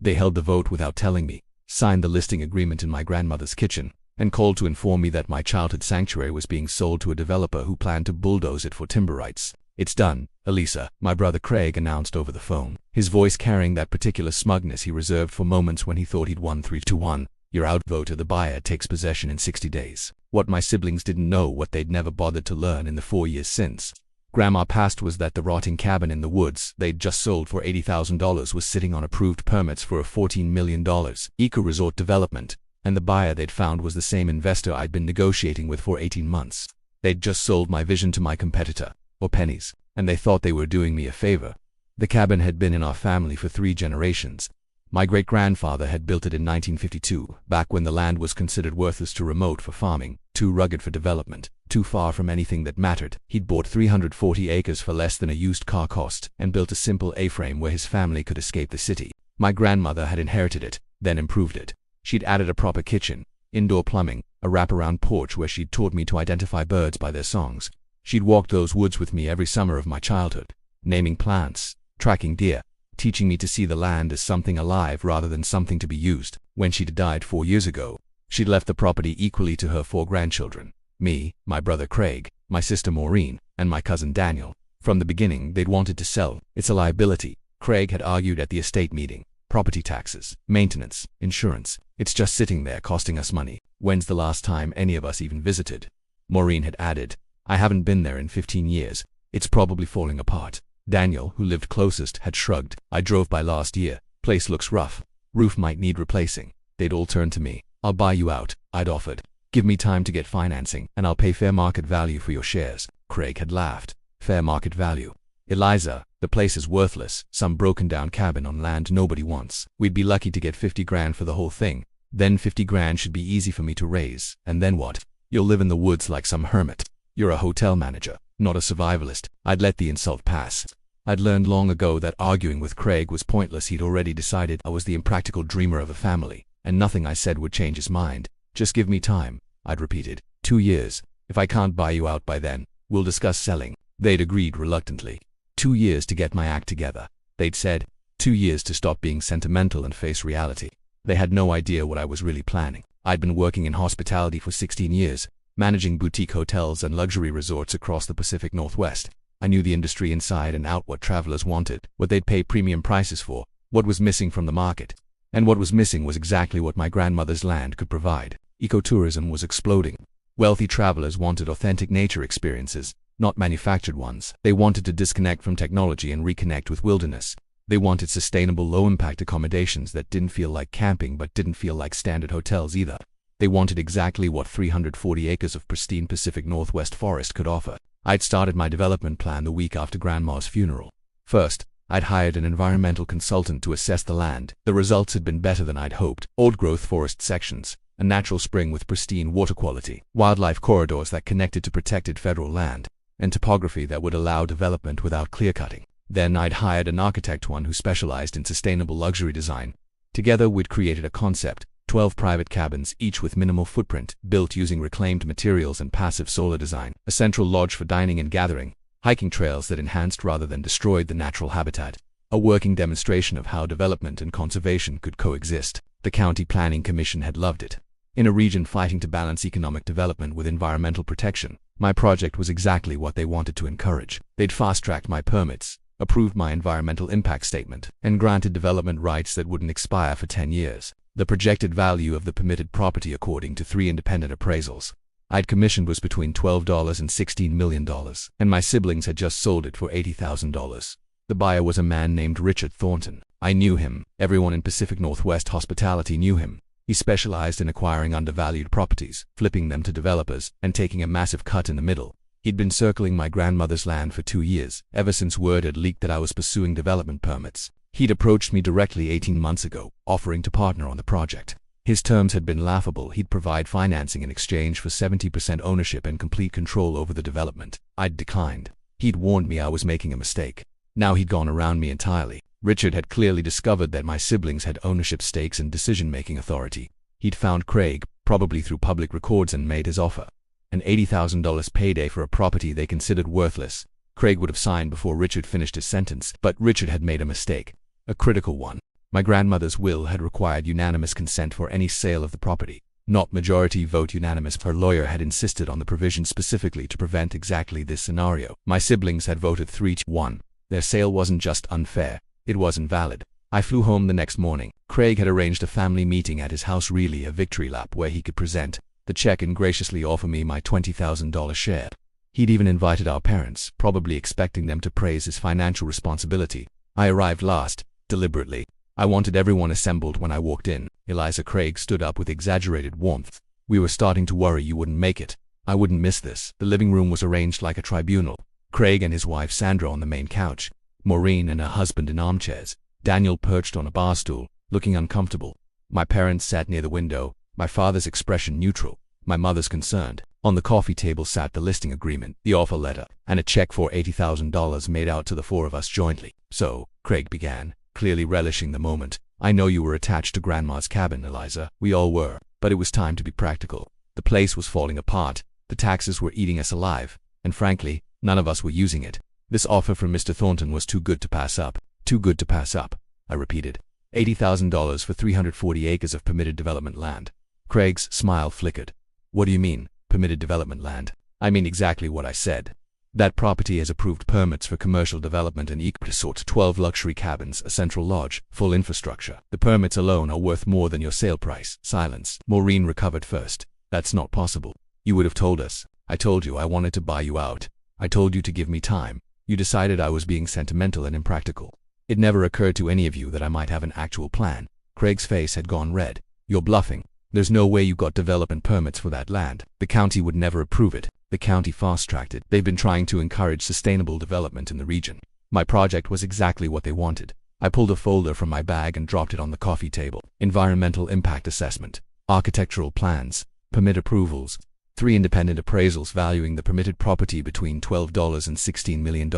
They held the vote without telling me, signed the listing agreement in my grandmother's kitchen, and called to inform me that my childhood sanctuary was being sold to a developer who planned to bulldoze it for timber rights. "It's done, Eliza," my brother Craig announced over the phone, his voice carrying that particular smugness he reserved for moments when he thought he'd won 3-1. "You're outvoted. The buyer takes possession in 60 days. What my siblings didn't know, what they'd never bothered to learn in the 4 years since Grandma passed, was that the rotting cabin in the woods they'd just sold for $80,000 was sitting on approved permits for a $14 million eco-resort development, and the buyer they'd found was the same investor I'd been negotiating with for 18 months. They'd just sold my vision to my competitor, for pennies, and they thought they were doing me a favor. The cabin had been in our family for 3 generations. My great-grandfather had built it in 1952, back when the land was considered worthless, too remote for farming, too rugged for development, too far from anything that mattered. He'd bought 340 acres for less than a used car cost and built a simple A-frame where his family could escape the city. My grandmother had inherited it, then improved it. She'd added a proper kitchen, indoor plumbing, a wraparound porch where she'd taught me to identify birds by their songs. She'd walked those woods with me every summer of my childhood, naming plants, tracking deer, teaching me to see the land as something alive rather than something to be used. When she'd died 4 years ago, she'd left the property equally to her 4 grandchildren, me, my brother Craig, my sister Maureen, and my cousin Daniel. From the beginning, they'd wanted to sell. "It's a liability," Craig had argued at the estate meeting. "Property taxes, maintenance, insurance. It's just sitting there costing us money. When's the last time any of us even visited?" Maureen had added, "I haven't been there in 15 years. It's probably falling apart." Daniel, who lived closest, had shrugged. "I drove by last year. Place looks rough. Roof might need replacing." They'd all turned to me. "I'll buy you out," I'd offered. "Give me time to get financing, and I'll pay fair market value for your shares." Craig had laughed. "Fair market value? Eliza, the place is worthless. Some broken-down cabin on land nobody wants. We'd be lucky to get 50 grand for the whole thing. Then 50 grand should be easy for me to raise. And then what? You'll live in the woods like some hermit. You're a hotel manager, not a survivalist." I'd let the insult pass. I'd learned long ago that arguing with Craig was pointless. He'd already decided I was the impractical dreamer of a family, and nothing I said would change his mind. "Just give me time," I'd repeated. 2 years. If I can't buy you out by then, we'll discuss selling." They'd agreed reluctantly. 2 years to get my act together, they'd said. 2 years to stop being sentimental and face reality. They had no idea what I was really planning. I'd been working in hospitality for 16 years, managing boutique hotels and luxury resorts across the Pacific Northwest. I knew the industry inside and out, what travelers wanted, what they'd pay premium prices for, what was missing from the market. And what was missing was exactly what my grandmother's land could provide. Ecotourism was exploding. Wealthy travelers wanted authentic nature experiences, not manufactured ones. They wanted to disconnect from technology and reconnect with wilderness. They wanted sustainable, low-impact accommodations that didn't feel like camping but didn't feel like standard hotels either. They wanted exactly what 340 acres of pristine Pacific Northwest forest could offer. I'd started my development plan the week after Grandma's funeral. First, I'd hired an environmental consultant to assess the land. The results had been better than I'd hoped. Old-growth forest sections, a natural spring with pristine water quality, wildlife corridors that connected to protected federal land, and topography that would allow development without clear-cutting. Then I'd hired an architect, one who specialized in sustainable luxury design. Together we'd created a concept, 12 private cabins, each with minimal footprint, built using reclaimed materials and passive solar design, a central lodge for dining and gathering, hiking trails that enhanced rather than destroyed the natural habitat, a working demonstration of how development and conservation could coexist. The County Planning Commission had loved it. In a region fighting to balance economic development with environmental protection, my project was exactly what they wanted to encourage. They'd fast-tracked my permits, approved my environmental impact statement, and granted development rights that wouldn't expire for 10 years. The projected value of the permitted property, according to 3 independent appraisals I'd commissioned, was between $12 and $16 million, and my siblings had just sold it for $80,000. The buyer was a man named Richard Thornton. I knew him. Everyone in Pacific Northwest hospitality knew him. He specialized in acquiring undervalued properties, flipping them to developers, and taking a massive cut in the middle. He'd been circling my grandmother's land for 2 years, ever since word had leaked that I was pursuing development permits. He'd approached me directly 18 months ago, offering to partner on the project. His terms had been laughable. He'd provide financing in exchange for 70% ownership and complete control over the development. I'd declined. He'd warned me I was making a mistake. Now he'd gone around me entirely. Richard had clearly discovered that my siblings had ownership stakes and decision-making authority. He'd found Craig, probably through public records, and made his offer. An $80,000 payday for a property they considered worthless. Craig would have signed before Richard finished his sentence, but Richard had made a mistake. A critical one. My grandmother's will had required unanimous consent for any sale of the property, not majority vote unanimous. Her lawyer had insisted on the provision specifically to prevent exactly this scenario. My siblings had voted 3-1. Their sale wasn't just unfair, it was invalid. I flew home the next morning. Craig had arranged a family meeting at his house, really a victory lap where he could present the check and graciously offer me my $20,000 share. He'd even invited our parents, probably expecting them to praise his financial responsibility. I arrived last, deliberately. I wanted everyone assembled when I walked in. Eliza. Craig stood up with exaggerated warmth. We were starting to worry you wouldn't make it. I wouldn't miss this. The living room was arranged like a tribunal. Craig and his wife Sandra on the main couch, Maureen and her husband in armchairs, Daniel perched on a bar stool, looking uncomfortable. My parents sat near the window, my father's expression neutral, my mother's concerned. On the coffee table sat the listing agreement, the offer letter, and a check for $80,000 made out to the four of us jointly. So, Craig began, clearly relishing the moment. I know you were attached to Grandma's cabin, Eliza. We all were. But it was time to be practical. The place was falling apart. The taxes were eating us alive. And frankly, none of us were using it. This offer from Mr. Thornton was too good to pass up. Too good to pass up, I repeated. $80,000 for 340 acres of permitted development land. Craig's smile flickered. What do you mean, permitted development land? I mean exactly what I said. That property has approved permits for commercial development and eco-resort, 12 luxury cabins, a central lodge, full infrastructure. The permits alone are worth more than your sale price. Silence. Maureen recovered first. That's not possible. You would have told us. I told you I wanted to buy you out. I told you to give me time. You decided I was being sentimental and impractical. It never occurred to any of you that I might have an actual plan. Craig's face had gone red. You're bluffing. There's no way you got development permits for that land. The county would never approve it. The county fast-tracked it. They've been trying to encourage sustainable development in the region. My project was exactly what they wanted. I pulled a folder from my bag and dropped it on the coffee table. Environmental impact assessment, architectural plans, permit approvals, 3 independent appraisals valuing the permitted property between $12 and $16 million.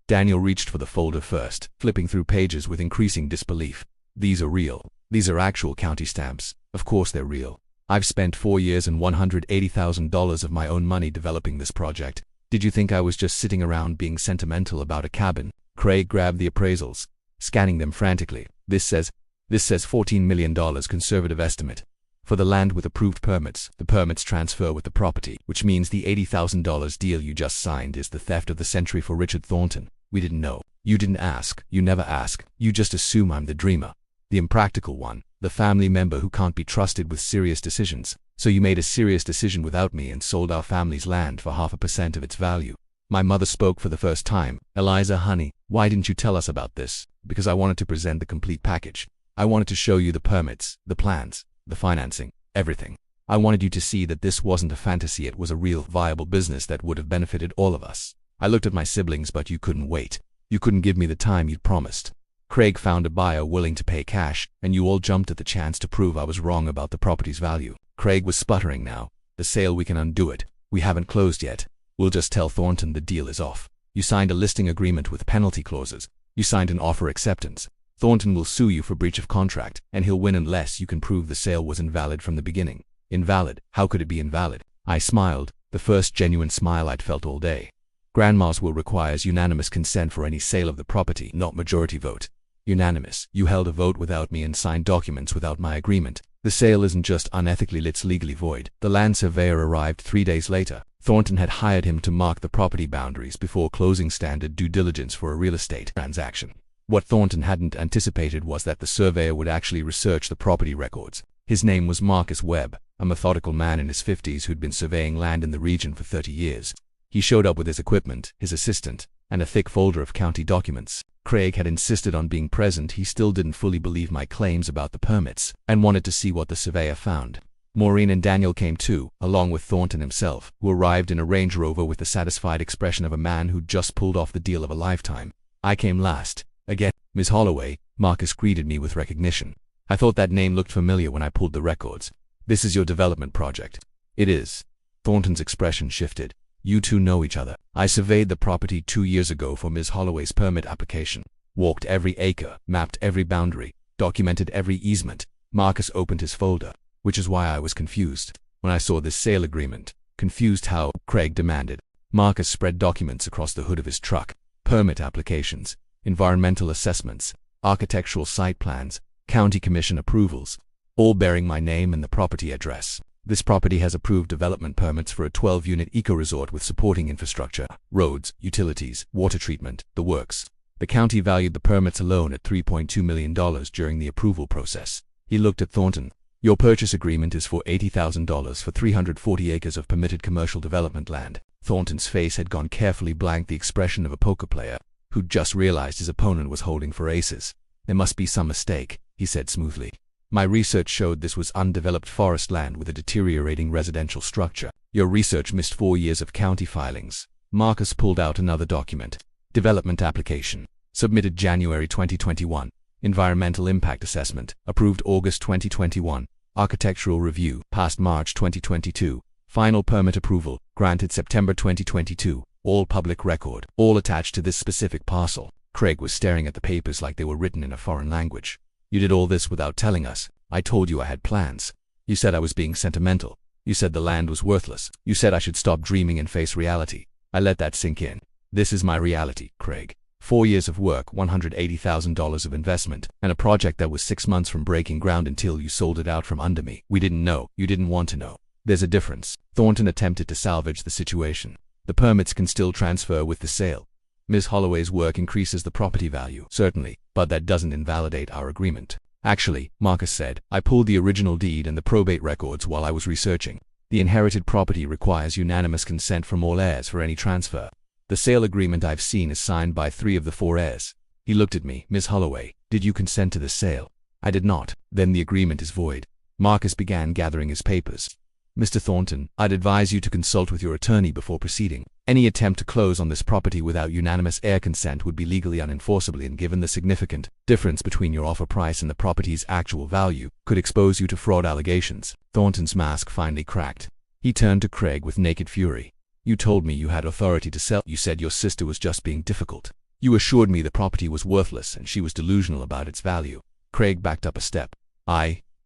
Daniel reached for the folder first, flipping through pages with increasing disbelief. These are real. These are actual county stamps. Of course they're real. I've spent 4 years and $180,000 of my own money developing this project. Did you think I was just sitting around being sentimental about a cabin? Craig grabbed the appraisals, scanning them frantically. This says $14 million conservative estimate. For the land with approved permits, the permits transfer with the property, which means the $80,000 deal you just signed is the theft of the century for Richard Thornton. We didn't know. You didn't ask. You never ask. You just assume I'm the dreamer. The impractical one. The family member who can't be trusted with serious decisions. So you made a serious decision without me and sold our family's land for 0.5% of its value. My mother spoke for the first time. Eliza, honey, why didn't you tell us about this? Because I wanted to present the complete package. I wanted to show you the permits, the plans, the financing, everything. I wanted you to see that this wasn't a fantasy, it was a real, viable business that would have benefited all of us. I looked at my siblings, but you couldn't wait. You couldn't give me the time you'd promised. Craig found a buyer willing to pay cash, and you all jumped at the chance to prove I was wrong about the property's value. Craig was sputtering now. The sale, we can undo it. We haven't closed yet. We'll just tell Thornton the deal is off. You signed a listing agreement with penalty clauses. You signed an offer acceptance. Thornton will sue you for breach of contract, and he'll win unless you can prove the sale was invalid from the beginning. Invalid? How could it be invalid? I smiled, the first genuine smile I'd felt all day. Grandma's will requires unanimous consent for any sale of the property, not majority vote. Unanimous. You held a vote without me and signed documents without my agreement. The sale isn't just unethically, it's legally void. The land surveyor arrived 3 days later. Thornton had hired him to mark the property boundaries before closing, standard due diligence for a real estate transaction. What Thornton hadn't anticipated was that the surveyor would actually research the property records. His name was Marcus Webb, a methodical man in his 50s who'd been surveying land in the region for 30 years. He showed up with his equipment, his assistant, and a thick folder of county documents. Craig had insisted on being present. He still didn't fully believe my claims about the permits, and wanted to see what the surveyor found. Maureen and Daniel came too, along with Thornton himself, who arrived in a Range Rover with the satisfied expression of a man who'd just pulled off the deal of a lifetime. I came last. Again, Miss Holloway, Marcus greeted me with recognition. I thought that name looked familiar when I pulled the records. This is your development project. It is. Thornton's expression shifted. You two know each other. I surveyed the property 2 years ago for Ms. Holloway's permit application. Walked every acre, mapped every boundary, documented every easement. Marcus opened his folder, which is why I was confused when I saw this sale agreement. Confused how? Craig demanded. Marcus spread documents across the hood of his truck. Permit applications, environmental assessments, architectural site plans, county commission approvals, all bearing my name and the property address. This property has approved development permits for a 12-unit eco-resort with supporting infrastructure, roads, utilities, water treatment, the works. The county valued the permits alone at $3.2 million during the approval process. He looked at Thornton. Your purchase agreement is for $80,000 for 340 acres of permitted commercial development land. Thornton's face had gone carefully blank, the expression of a poker player who'd just realized his opponent was holding for aces. There must be some mistake, he said smoothly. My research showed this was undeveloped forest land with a deteriorating residential structure. Your research missed 4 years of county filings. Marcus pulled out another document. Development application. Submitted January 2021. Environmental impact assessment. Approved August 2021. Architectural review. Passed March 2022. Final permit approval. Granted September 2022. All public record. All attached to this specific parcel. Craig was staring at the papers like they were written in a foreign language. You did all this without telling us. I told you I had plans. You said I was being sentimental. You said the land was worthless. You said I should stop dreaming and face reality. I let that sink in. This is my reality, Craig. 4 years of work, $180,000 of investment, and a project that was 6 months from breaking ground until you sold it out from under me. We didn't know. You didn't want to know. There's a difference. Thornton attempted to salvage the situation. The permits can still transfer with the sale. Ms. Holloway's work increases the property value, certainly, but that doesn't invalidate our agreement. Actually, Marcus said, I pulled the original deed and the probate records while I was researching. The inherited property requires unanimous consent from all heirs for any transfer. The sale agreement I've seen is signed by 3 of the 4 heirs. He looked at me. Ms. Holloway, did you consent to this sale? I did not. Then the agreement is void. Marcus began gathering his papers. Mr. Thornton, I'd advise you to consult with your attorney before proceeding. Any attempt to close on this property without unanimous heir consent would be legally unenforceable, and given the significant difference between your offer price and the property's actual value, could expose you to fraud allegations. Thornton's mask finally cracked. He turned to Craig with naked fury. You told me you had authority to sell. You said your sister was just being difficult. You assured me the property was worthless and she was delusional about its value. Craig backed up a step.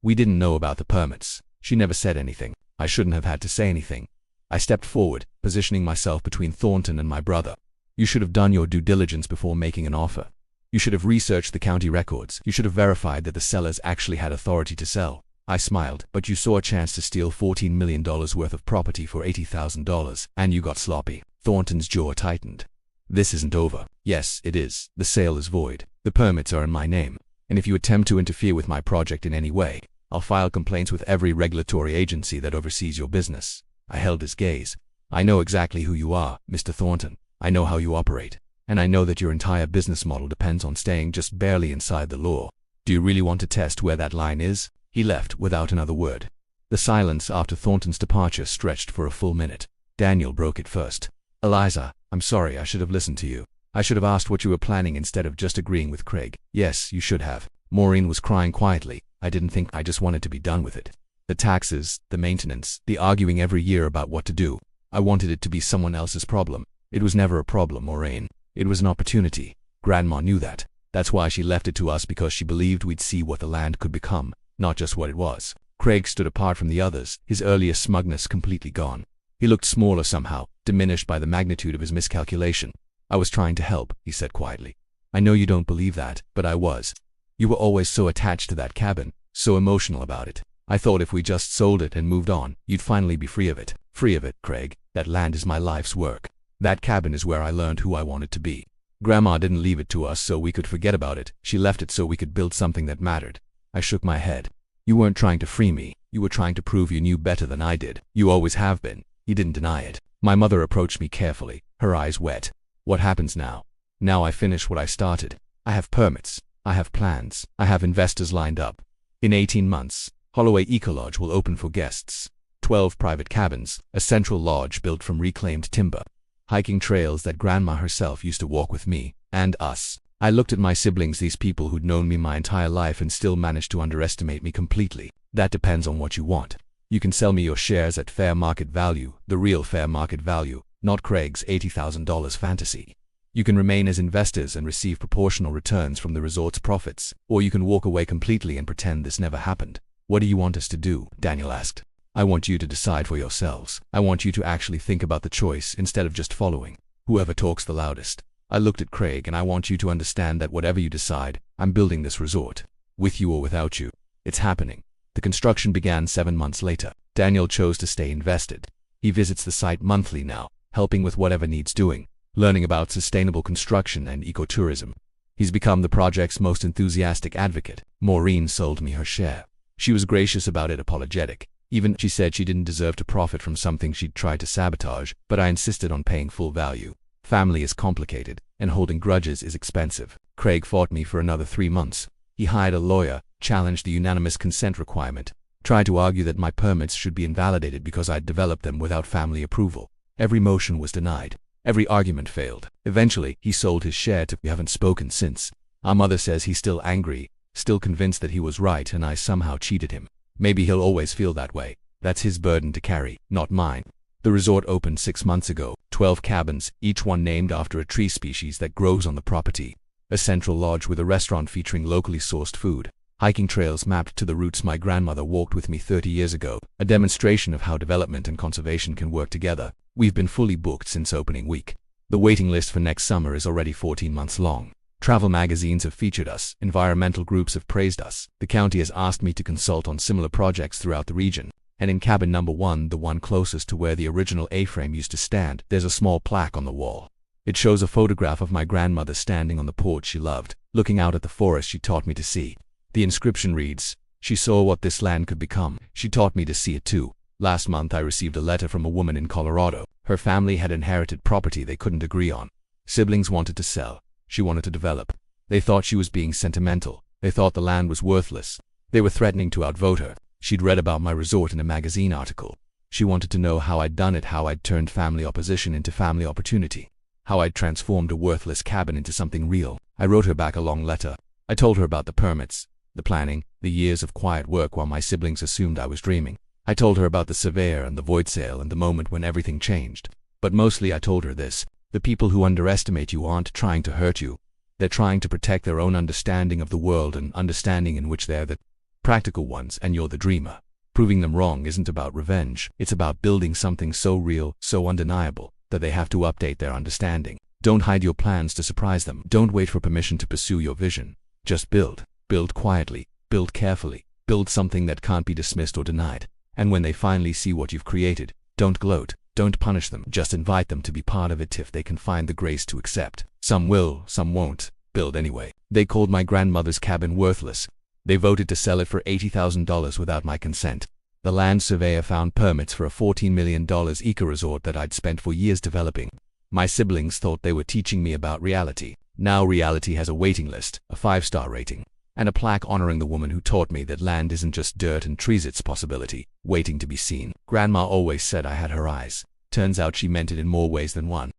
We didn't know about the permits. She never said anything. I shouldn't have had to say anything. I stepped forward, positioning myself between Thornton and my brother. You should have done your due diligence before making an offer. You should have researched the county records. You should have verified that the sellers actually had authority to sell. I smiled, but you saw a chance to steal $14 million worth of property for $80,000, and you got sloppy. Thornton's jaw tightened. This isn't over. Yes, it is. The sale is void. The permits are in my name. And if you attempt to interfere with my project in any way, I'll file complaints with every regulatory agency that oversees your business. I held his gaze. I know exactly who you are, Mr. Thornton. I know how you operate. And I know that your entire business model depends on staying just barely inside the law. Do you really want to test where that line is? He left without another word. The silence after Thornton's departure stretched for a full minute. Daniel broke it first. Eliza, I'm sorry, I should have listened to you. I should have asked what you were planning instead of just agreeing with Craig. Yes, you should have. Maureen was crying quietly. I didn't think. I just wanted to be done with it. The taxes, the maintenance, the arguing every year about what to do. I wanted it to be someone else's problem. It was never a problem, Maureen. It was an opportunity. Grandma knew that. That's why she left it to us, because she believed we'd see what the land could become, not just what it was. Craig stood apart from the others, his earlier smugness completely gone. He looked smaller somehow, diminished by the magnitude of his miscalculation. I was trying to help, he said quietly. I know you don't believe that, but I was. You were always so attached to that cabin, so emotional about it. I thought if we just sold it and moved on, you'd finally be free of it. Free of it, Craig. That land is my life's work. That cabin is where I learned who I wanted to be. Grandma didn't leave it to us so we could forget about it. She left it so we could build something that mattered. I shook my head. You weren't trying to free me. You were trying to prove you knew better than I did. You always have been. He didn't deny it. My mother approached me carefully, her eyes wet. What happens now? Now I finish what I started. I have permits. I have plans. I have investors lined up. In 18 months, Holloway Eco Lodge will open for guests. 12 private cabins, a central lodge built from reclaimed timber, hiking trails that Grandma herself used to walk with me and us. I looked at my siblings, these people who'd known me my entire life and still managed to underestimate me completely. That depends on what you want. You can sell me your shares at fair market value, the real fair market value, not Craig's $80,000 fantasy. You can remain as investors and receive proportional returns from the resort's profits, or you can walk away completely and pretend this never happened. What do you want us to do? Daniel asked. I want you to decide for yourselves. I want you to actually think about the choice instead of just following whoever talks the loudest. I looked at Craig, and I want you to understand that whatever you decide, I'm building this resort. With you or without you. It's happening. The construction began 7 months later. Daniel chose to stay invested. He visits the site monthly now, helping with whatever needs doing, learning about sustainable construction and ecotourism. He's become the project's most enthusiastic advocate. Maureen sold me her share. She was gracious about it, apologetic. Even she said she didn't deserve to profit from something she'd tried to sabotage, but I insisted on paying full value. Family is complicated, and holding grudges is expensive. Craig fought me for another 3 months. He hired a lawyer, challenged the unanimous consent requirement, tried to argue that my permits should be invalidated because I'd developed them without family approval. Every motion was denied. Every argument failed. Eventually, he sold his share to. We haven't spoken since. Our mother says he's still angry, still convinced that he was right and I somehow cheated him. Maybe he'll always feel that way. That's his burden to carry, not mine. The resort opened 6 months ago. 12 cabins, each one named after a tree species that grows on the property. A central lodge with a restaurant featuring locally sourced food. Hiking trails mapped to the routes my grandmother walked with me 30 years ago. A demonstration of how development and conservation can work together. We've been fully booked since opening week. The waiting list for next summer is already 14 months long. Travel magazines have featured us. Environmental groups have praised us. The county has asked me to consult on similar projects throughout the region. And in cabin number 1, the one closest to where the original A-frame used to stand, there's a small plaque on the wall. It shows a photograph of my grandmother standing on the porch she loved, looking out at the forest she taught me to see. The inscription reads, "She saw what this land could become. She taught me to see it too." Last month I received a letter from a woman in Colorado. Her family had inherited property they couldn't agree on. Siblings wanted to sell. She wanted to develop. They thought she was being sentimental. They thought the land was worthless. They were threatening to outvote her. She'd read about my resort in a magazine article. She wanted to know how I'd done it, how I'd turned family opposition into family opportunity, how I'd transformed a worthless cabin into something real. I wrote her back a long letter. I told her about the permits, the planning, the years of quiet work while my siblings assumed I was dreaming. I told her about the Surveyor and the void sale and the moment when everything changed. But mostly I told her this: the people who underestimate you aren't trying to hurt you. They're trying to protect their own understanding of the world, and understanding in which they're the practical ones and you're the dreamer. Proving them wrong isn't about revenge. It's about building something so real, so undeniable, that they have to update their understanding. Don't hide your plans to surprise them. Don't wait for permission to pursue your vision. Just build. Build quietly. Build carefully. Build something that can't be dismissed or denied. And when they finally see what you've created, don't gloat. Don't punish them. Just invite them to be part of it if they can find the grace to accept. Some will, some won't. Build anyway. They called my grandmother's cabin worthless. They voted to sell it for $80,000 without my consent. The land surveyor found permits for a $14 million eco-resort that I'd spent for years developing. My siblings thought they were teaching me about reality. Now reality has a waiting list, a 5-star rating, and a plaque honoring the woman who taught me that land isn't just dirt and trees, it's possibility, waiting to be seen. Grandma always said I had her eyes. Turns out she meant it in more ways than one.